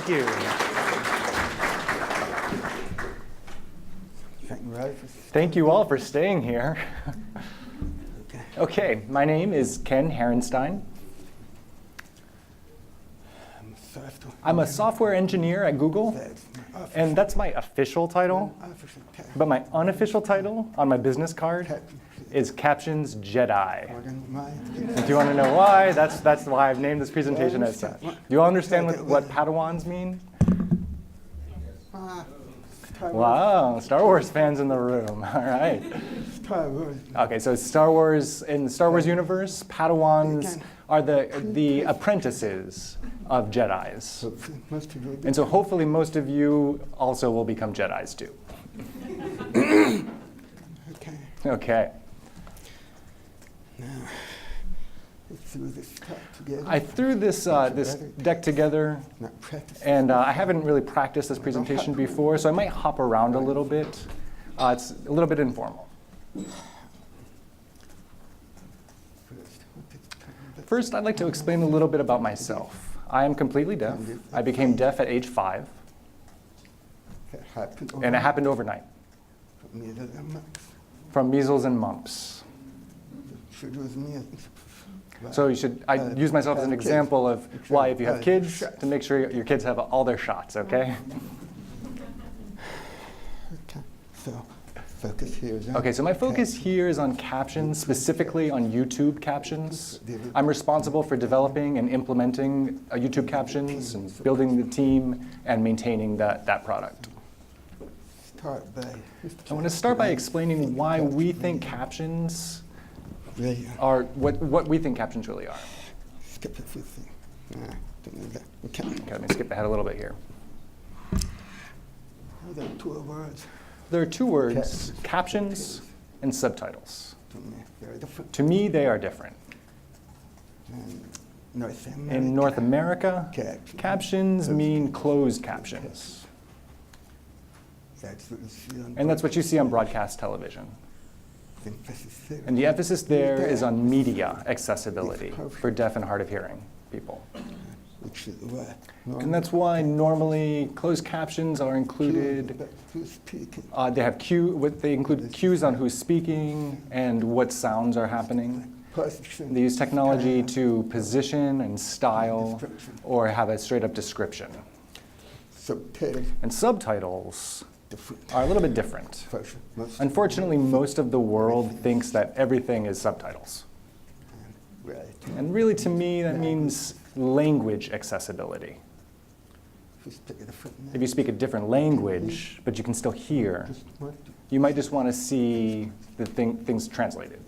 Thank you. Thank you all for staying here. Okay, my name is Ken Harrenstien. I'm a software engineer at Google, and that's my official title. But my unofficial title on my business card is Captions Jedi. Do you want to know why? That's why I've named this presentation as such. Do you all understand what Padawans mean? Wow, Star Wars fans in the room. All right. Okay, so Star Wars, in the Star Wars universe, Padawans are the apprentices of Jedis. And so hopefully most of you also will become Jedis too. Okay. I threw this deck together, and I haven't really practiced this presentation before, so I might hop around a little bit. It's a little bit informal. First, I'd like to explain a little bit about myself. I am completely deaf. I became deaf at age 5, and it happened overnight, from measles and mumps. So I use myself as an example of why, if you have kids, to make sure your kids have all their shots, okay? Okay, so my focus here is on captions, specifically on YouTube captions. I'm responsible for developing and implementing YouTube captions and building the team and maintaining that product. I want to start by explaining why we think captions are what we think captions really are. Okay, let me skip ahead a little bit here. There are two words, captions and subtitles. To me, they are different. In North America, captions mean closed captions. And that's what you see on broadcast television. And the emphasis there is on media accessibility for deaf and hard of hearing people. And that's why normally closed captions are included. They include cues on who's speaking and what sounds are happening. They use technology to position and style or have a straight up description. And subtitles are a little bit different. Unfortunately, most of the world thinks that everything is subtitles. And really, to me, that means language accessibility. If you speak a different language, but you can still hear, you might just want to see the things translated.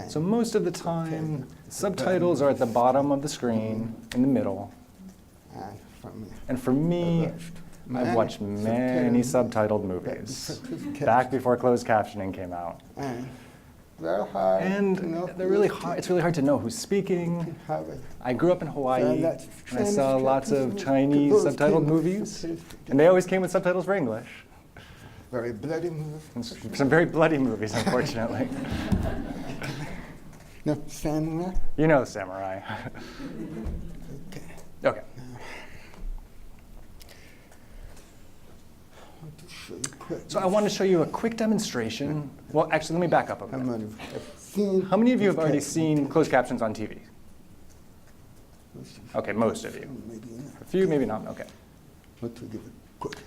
So most of the time, subtitles are at the bottom of the screen, in the middle. And for me, I've watched many subtitled movies, back before closed captioning came out. And they're really hard. It's really hard to know who's speaking. I grew up in Hawaii, and I saw lots of Chinese subtitled movies, and they always came with subtitles for English. Very bloody movies. Some very bloody movies, unfortunately. No, samurai? You know samurai. Okay. So I want to show you a quick demonstration. Well, actually, let me back up a minute. How many of you have already seen closed captions on TV? Okay, most of you. A few, maybe not. Okay.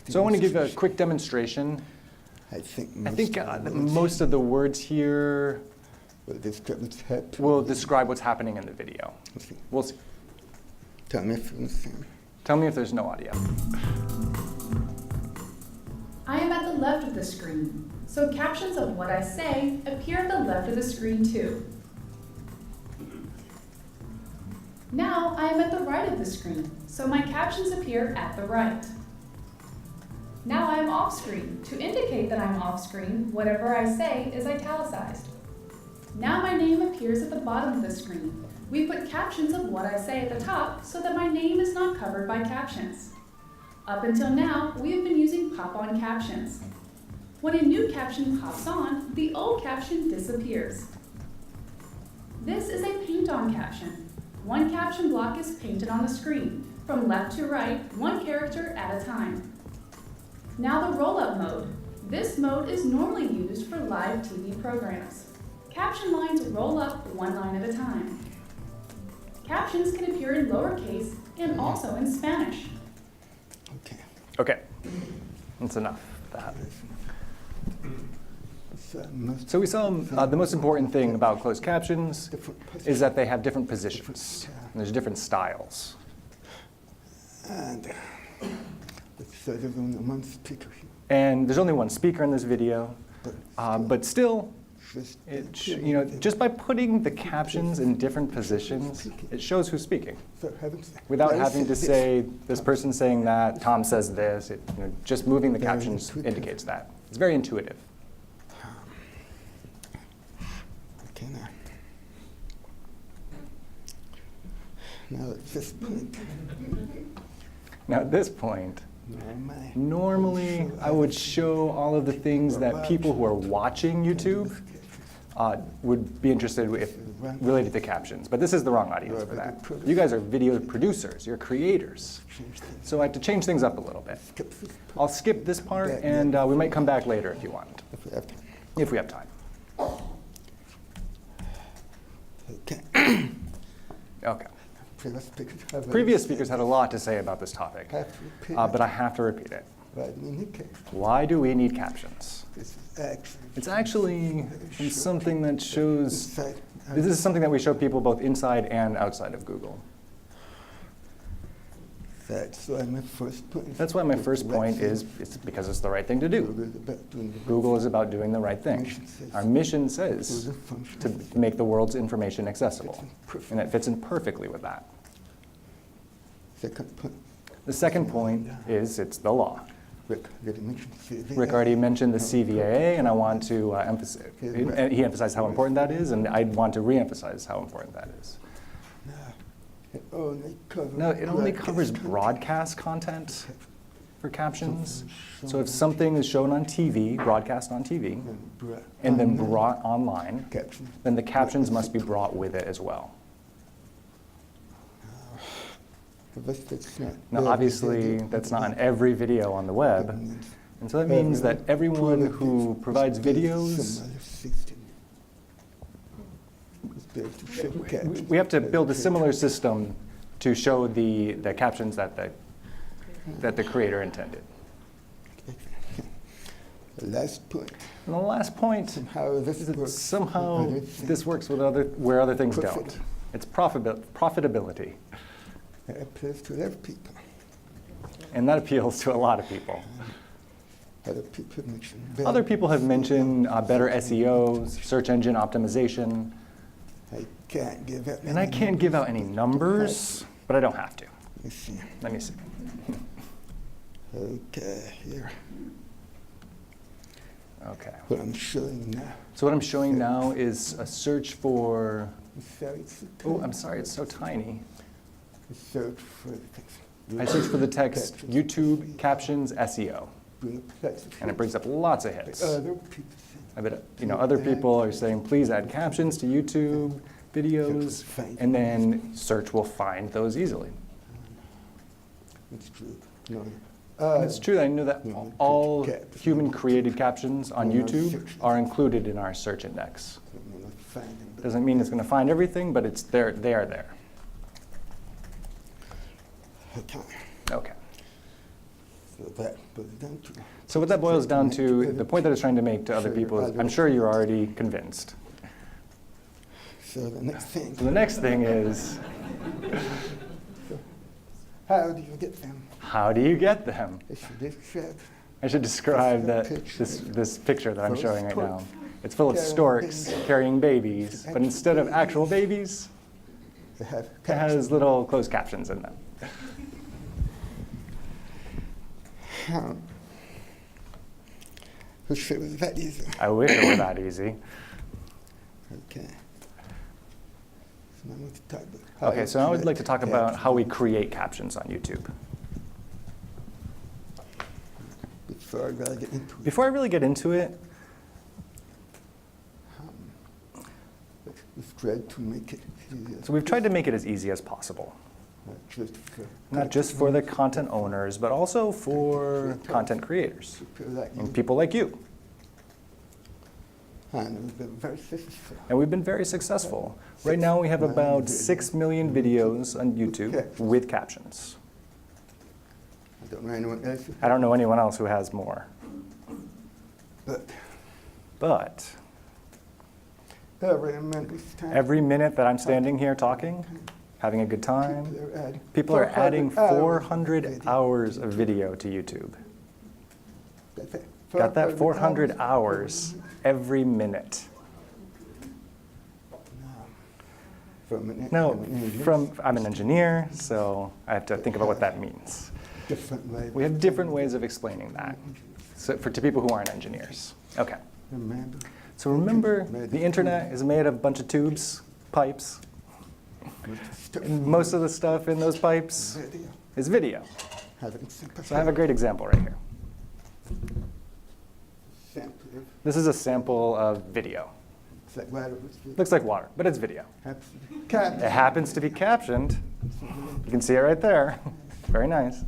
So I want to give a quick demonstration. I think most of the words here will describe what's happening in the video. We'll see. Tell me if you understand. Tell me if there's no audio. I am at the left of the screen, so captions of what I say appear at the left of the screen too. Now I am at the right of the screen, so my captions appear at the right. Now I am off screen. To indicate that I'm off screen, whatever I say is italicized. Now my name appears at the bottom of the screen. We put captions of what I say at the top so that my name is not covered by captions. Up until now, we have been using pop-on captions. When a new caption pops on, the old caption disappears. This is a paint-on caption. one caption block is painted on the screen, from left to right, one character at a time. Now the roll-up mode. This mode is normally used for live TV programs. Caption lines roll up one line at a time. Captions can appear in lowercase and also in Spanish. Okay. Okay, that's enough of that. Most So we saw the most important thing about closed captions different is that they have different positions. And there's different styles. And so there's only one speaker here. And there's only one speaker in this video, but still, Just just by putting the captions in different positions, it shows who's speaking. so Without having to say, this person's saying that, Tom says this, just moving the Very captions intuitive. indicates that. It's very intuitive. Okay, now at this point, Now at this point, normally normally I would show all of the things that people who are watching YouTube would be interested if related to captions. But this is the wrong audience for that. You guys are video producers, you're creators. change things. So I have to change things up a little bit. Skip this part I'll skip this part, and we might come back later if you want, if we have time. if we have time. Okay. Okay. Previous speakers have Previous speakers had a lot to say about this topic, have to repeat but I have to repeat it. Right, in the case, Why do we need captions? this is actually It's actually something that shows, inside. this is something that we show people both inside and outside of Google. That's why my first point. That's why my first point is, it's because it's the right thing to do. Google is about doing the right thing. Our mission says to make the world's information accessible, and it fits in perfectly with that. Second point, The second point is it's the law. Rick already mentioned CVA. Rick already mentioned the CVAA, and I want to emphasize, and he emphasized how important that is, and I want to re-emphasize how important that is. No, it only covers broadcast content for captions. So if something is shown on TV, broadcast on TV, and then brought online, Caption. then the captions must be brought with it as well. Now, obviously, that's not on every video on the web, and so that means that everyone who provides videos, we have to build a similar system to show the captions that the creator intended. The last point. And the last point Somehow this is that works somehow with other things. this works with where other things don't. Profit. It's profitability, It appeals to other people. and that appeals to a lot of people. Other people mention. Other people have mentioned better SEO, search engine optimization, I can't give out. and I can't give out any numbers, but I don't have to. Let me see. Let me see. Okay, here. Okay. What I'm showing now. So what I'm showing now is a search for, Sorry, oh, I'm sorry, it's so tiny. Search for the text. I searched for the text YouTube captions SEO, and it brings up lots of hits. Other people say. I bet other people are saying, please add captions to YouTube videos, and then search will find those easily. It's true. No. It's true that I know that all human-created captions on YouTube are included in our search index. Doesn't mean it's going to find everything, but it's there. They are there. Okay. Okay. So that boils down to. So what that boils down to, the point that I was trying to make to other people is, I'm sure you're already convinced. So the next thing. So the next thing is, How do you get them? how do you get them? I should describe this picture that I'm showing right now. It's full of storks carrying babies, but instead of actual babies, it has little closed captions in them. Wish it was that easy. I wish it were that easy. Okay. So now I want to talk about how Okay, you so now I would create like to talk about captions. how we create captions on YouTube. Before I really get into it. Before I really get into it, We've tried to make it So we've tried to make it as easy as possible. Not just for the content owners, but also for content creators and people like you. And we've been very successful. And we've been very successful. Right now we have about 6 million videos on YouTube with captions. I don't know anyone else. I don't know anyone else who has more. But every minute that I'm standing here talking, having a good time, people are adding 400 hours of video to YouTube. Got that? 400 hours every minute. Now, I'm an engineer, so I have to think about what that means. We have different ways of explaining that to people who aren't engineers. Okay. So remember, the internet is made of a bunch of tubes, pipes. And most of the stuff in those pipes is video. So I have a great example right here. This is a sample of video. Looks like water, but it's video. It happens to be captioned. You can see it right there. Very nice.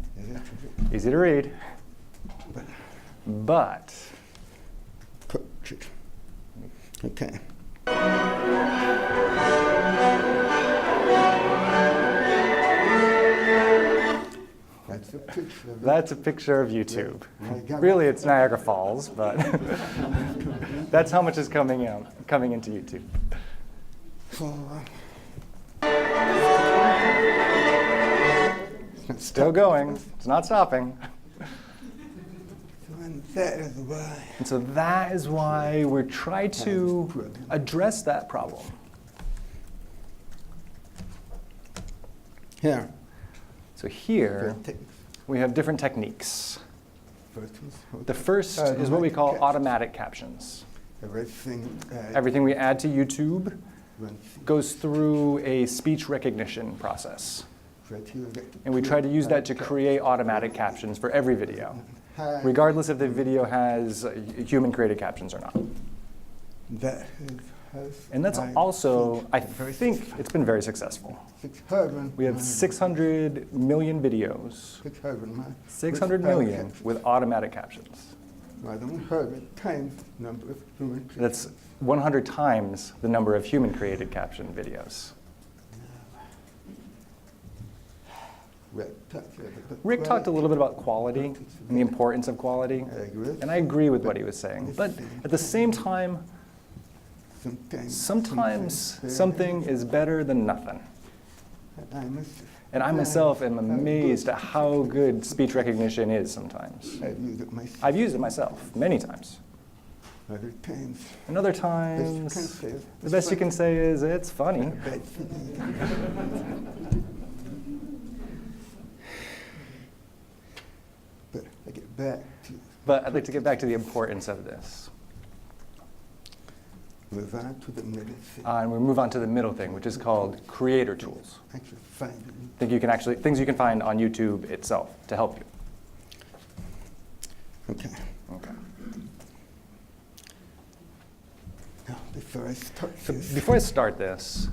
Easy to read. But okay. That's a picture of YouTube. Really, it's Niagara Falls, but that's how much is coming into YouTube. Still going. It's not stopping. And so that is why we're trying to address that problem. Here. So here, we have different techniques. The first is what we call automatic captions. Everything we add to YouTube goes through a speech recognition process. And we try to use that to create automatic captions for every video, regardless if the video has human-created captions or not. And that's also, I think, it's been very successful. We have 600 million videos, 600 million with automatic captions. That's 100 times the number of human-created caption videos. Rick talked a little bit about quality and the importance of quality, and I agree with what he was saying. But at the same time, sometimes something is better than nothing. And I myself am amazed at how good speech recognition is sometimes. I've used it myself many times. And other times, the best you can say is, it's funny. But I'd like to get back to the importance of this. And we move on to the middle thing, which is called creator tools. Things you can find on YouTube itself to help you. Okay. Now, before I start this,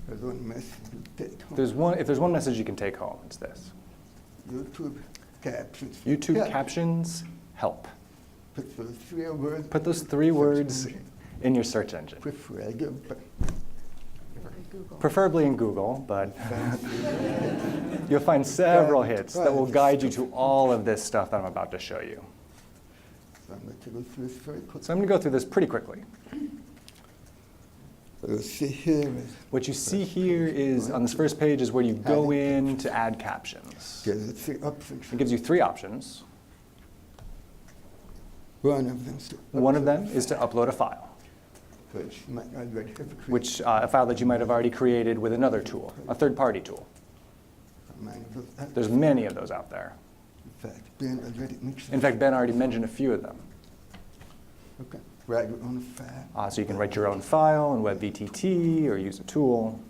there's one message to take home. If there's one message you can take home, it's this. YouTube captions help. Put those three words in your search engine. Preferably in Google, but you'll find several hits that will guide you to all of this stuff that I'm about to show you. So I'm going to go through this pretty quickly. What you see here is, on this first page, is where you go in to add captions. It gives you 3 options. One of them is to upload a file, a file that you might have already created with another tool, a third-party tool. There's many of those out there. In fact, Ben already mentioned a few of them. So you can write your own file in WebVTT or use a tool.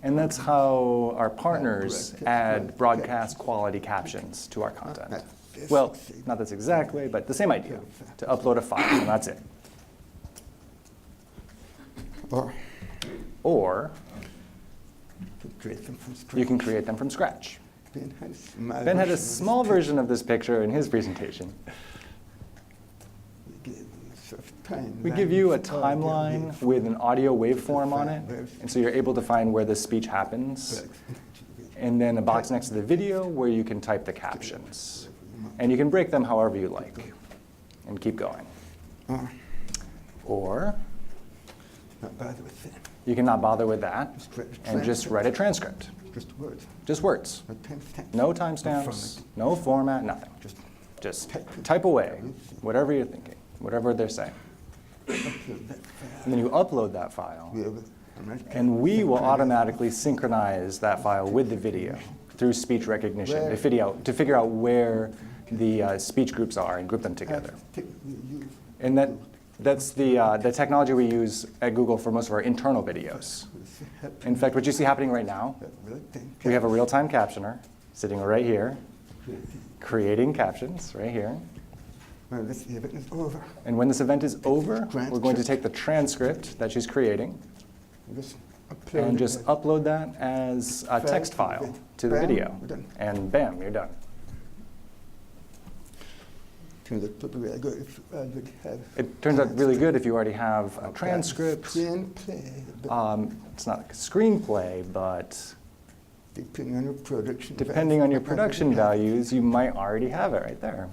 And that's how our partners add broadcast quality captions to our content. Well, not this exact way, but the same idea, to upload a file, and that's it. or to create them from scratch. you can create them from scratch. Ben had Ben had a small a small version of this picture in his presentation. We give you a timeline with an audio waveform on it, and so you're able to find where the speech happens, and then a box next to the video where you can type the captions. And you can break them however you like, and keep going. Or Not bother with that. you can not bother with that, Just write a and just write a transcript. Just words. Just words. No timestamps. No timestamps, no format, nothing. Just Just type away whatever you're thinking, whatever they're saying. upload that file. And then you upload that file, We have and we will automatically synchronize that file with the video through speech recognition to figure out where the speech groups are and group them together. And that's the technology we use at Google for most of our internal videos. In fact, what you see happening right now, we have a real-time captioner sitting right here, creating captions right here. Well, this event is over. And when this event is over, we're going to take the transcript that she's creating and just upload that as a text file to the video. And bam, you're done. Turns out to be really good if I would have. It turns out really good if you already have a transcript. Screenplay, but It's not like a screenplay, but depending on your production. depending on your value, production values, you might already have it right there.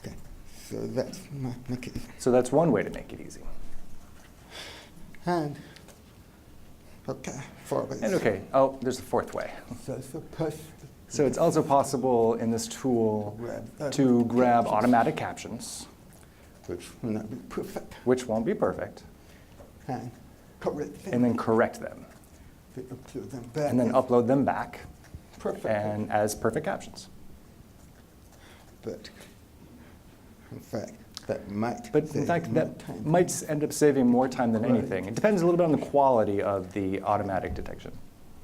Okay, so that's my case. So that's one way to make it easy. And okay, forward. And okay, oh, there's a fourth way. So So it's also possible in this tool to grab automatic captions, which will not be perfect, which won't be perfect, and correct them. and then correct them, Upload them back. and then upload them back Perfect. and as perfect captions. But in fact, that might. But in save fact, more that time. might end up saving more time than Right. anything. It depends a little bit on the quality of the automatic detection.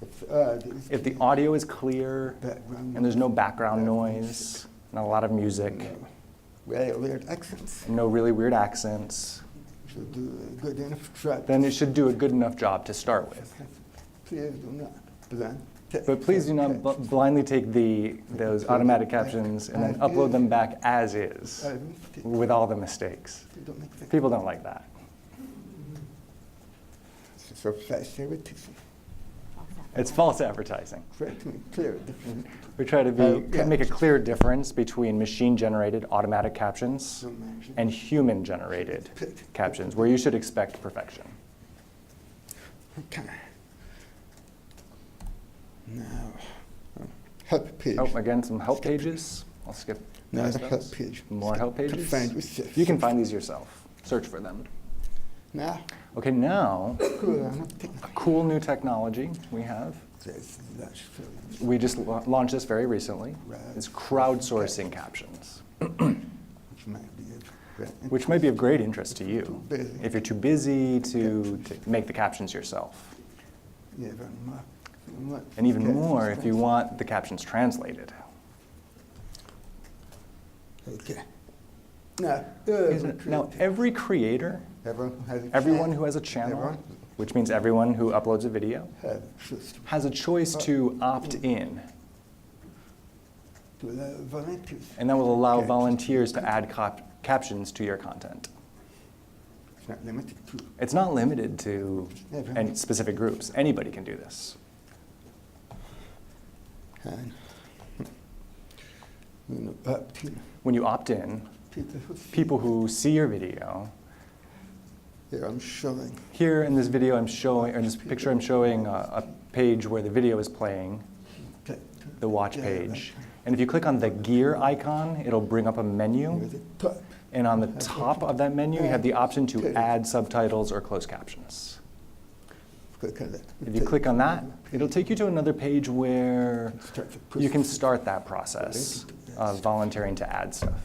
There's If the audio is clear background and there's no background noise, not a lot of music, really weird accents, no really weird accents, should do a good enough job. then it should do a good enough job to start with. Please do not blend. But please do not blindly take those automatic captions and then upload them back as is with all the mistakes. Don't make that. People don't like that. So fast advertising. It's false advertising. Correct me, clear different. We try to Okay. make a clear difference between machine-generated automatic captions and human-generated captions, where you should expect perfection. Okay. Now, help page. Oh, again, some help pages. I'll skip Now past the those. help page. More help To pages. find yourself. You can find these yourself. Search for them. Now, Okay, now, cool, I'm not taking a cool new technology we have. this. That's We just launched this very recently. Right. It's crowdsourcing captions, which might be which might be of great interest to you busy. if you're too busy to make the captions yourself. Yeah, very much. And even more if you want the captions translated. Okay. Now, Now, every creator, everyone who has a channel, which means everyone who uploads a video, has a choice to opt in. to allow volunteers. And that will allow Okay. volunteers to add captions to your content. It's not limited to. It's not limited to Everyone. any specific groups. Anybody can do this. And up to When you opt in, people who see your video, here I'm showing. here in this video I'm showing, or in this picture I'm showing a page where the video is playing, the watch page. And if you click on the gear icon, it'll bring up a menu. And on the top of that menu, you have the option to add subtitles or closed captions. If you click on that, it'll take you to another page where you can start that process of volunteering to add stuff.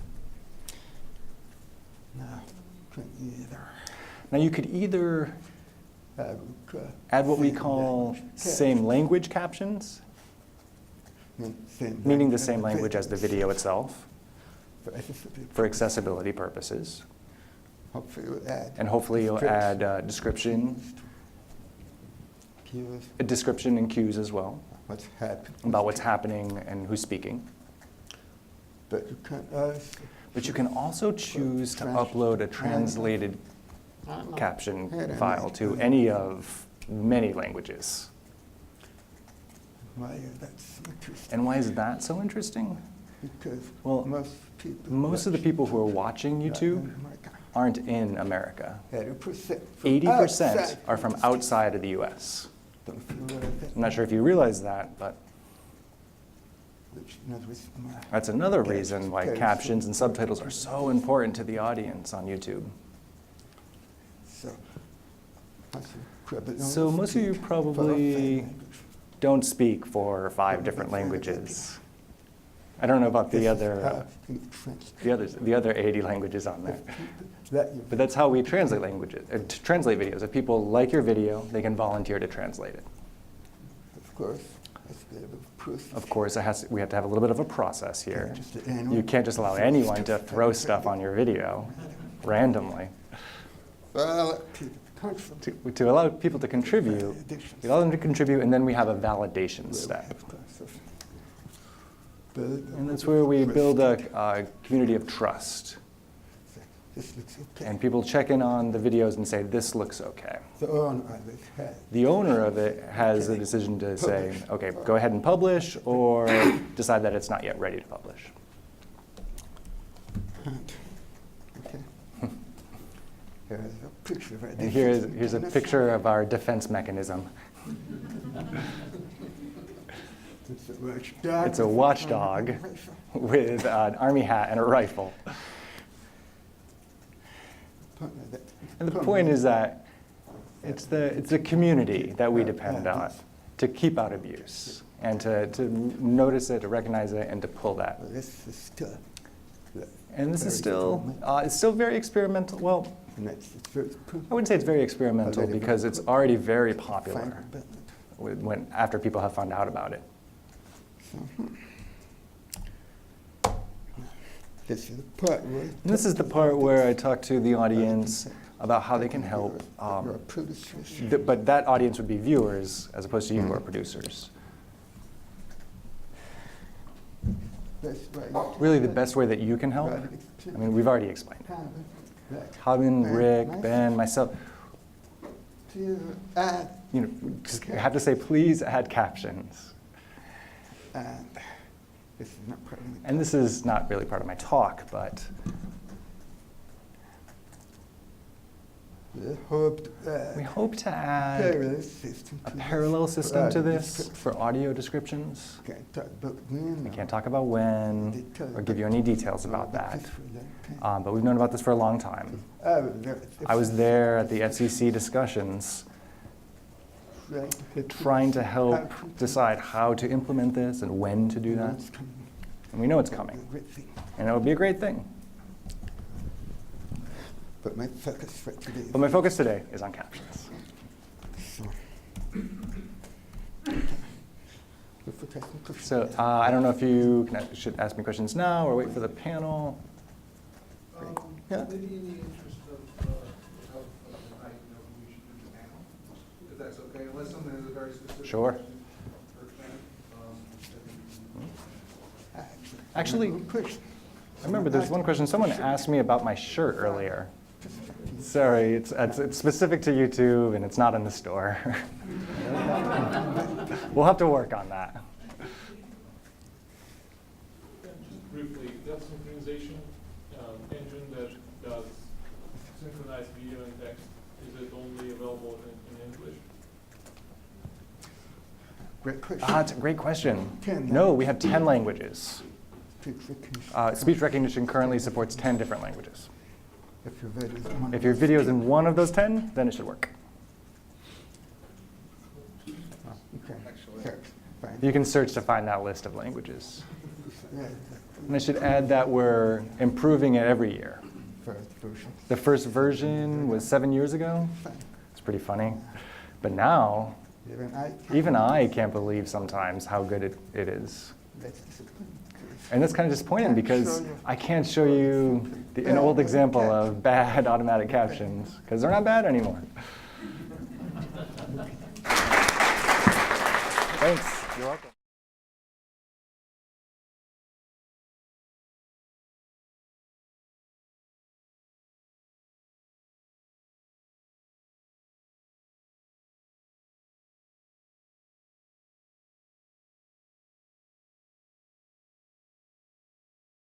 Now you could either add what we call same language captions, meaning the same language as the video itself, for accessibility purposes. Hopefully you'll add. And hopefully you'll add description, Cues, a description and cues as well what's happening. about what's happening and who's speaking. But you can also But you can also choose to upload a translated caption file to any of many languages. why is that so interesting? And why is that so interesting? Because Well, most of the people who are watching YouTube aren't in America. 80% are from outside of the US. I'm not sure if you realize that, but that's another reason why captions and subtitles are so important to the audience on YouTube. So most of you probably don't speak 4 or 5 different languages. I don't know about the other 80 languages on there. But that's how we translate languages, to translate videos. If people like your video, they can volunteer to translate it. Of course. Of course, we have to have a little bit of a process here. You can't just allow anyone to throw stuff on your video randomly. To allow people to contribute, we allow them to contribute, and then we have a validation step. And that's where we build a community of trust. And people check in on the videos and say, this looks okay. The owner of it has the decision to say, okay, go ahead and publish, or decide that it's not yet ready to publish. And here's a picture of our defense mechanism. It's a watchdog with an army hat and a rifle. And the point is that it's the community that we depend on to keep out abuse and to notice it, to recognize it, and to pull that. And this is still, it's still very experimental. Well, I wouldn't say it's very experimental because it's already very popular after people have found out about it. This is the part where I talk to the audience about how they can help. But that audience would be viewers as opposed to you who are producers. Really, the best way that you can help, I mean, we've already explained it. Hubin, Rick, Ben, myself. Just have to say, please add captions. And this is not really part of my talk, but we hope to add a parallel system to this for audio descriptions. We can't talk about when or give you any details about that, but we've known about this for a long time. I was there at the FCC discussions trying to help decide how to implement this and when to do that. And we know it's coming. And it would be a great thing. But my focus today is on captions. So I don't know if you should ask me questions now or wait for the panel. Yeah. Maybe in the interest of the night, we should do the panel, if that's okay, unless someone has a very specific Sure. question for Ken. Actually, I remember there's one question. Someone asked me about my shirt earlier. Sorry, it's specific to YouTube and it's not in the store. We'll have to work on that. Just briefly, that synchronization engine that does synchronized video and text, is it only available in English? Great question. It's a great question. No, we have 10 languages. Speech recognition currently supports 10 different languages. If your video is in one of those 10, then it should work. You can search to find that list of languages. And I should add that we're improving it every year. The first version was 7 years ago. It's pretty funny. But now, even I can't believe sometimes how good it is. And that's kind of disappointing Can't because show you. I can't show you an old example of bad automatic captions because they're not bad anymore. Thanks. You're welcome.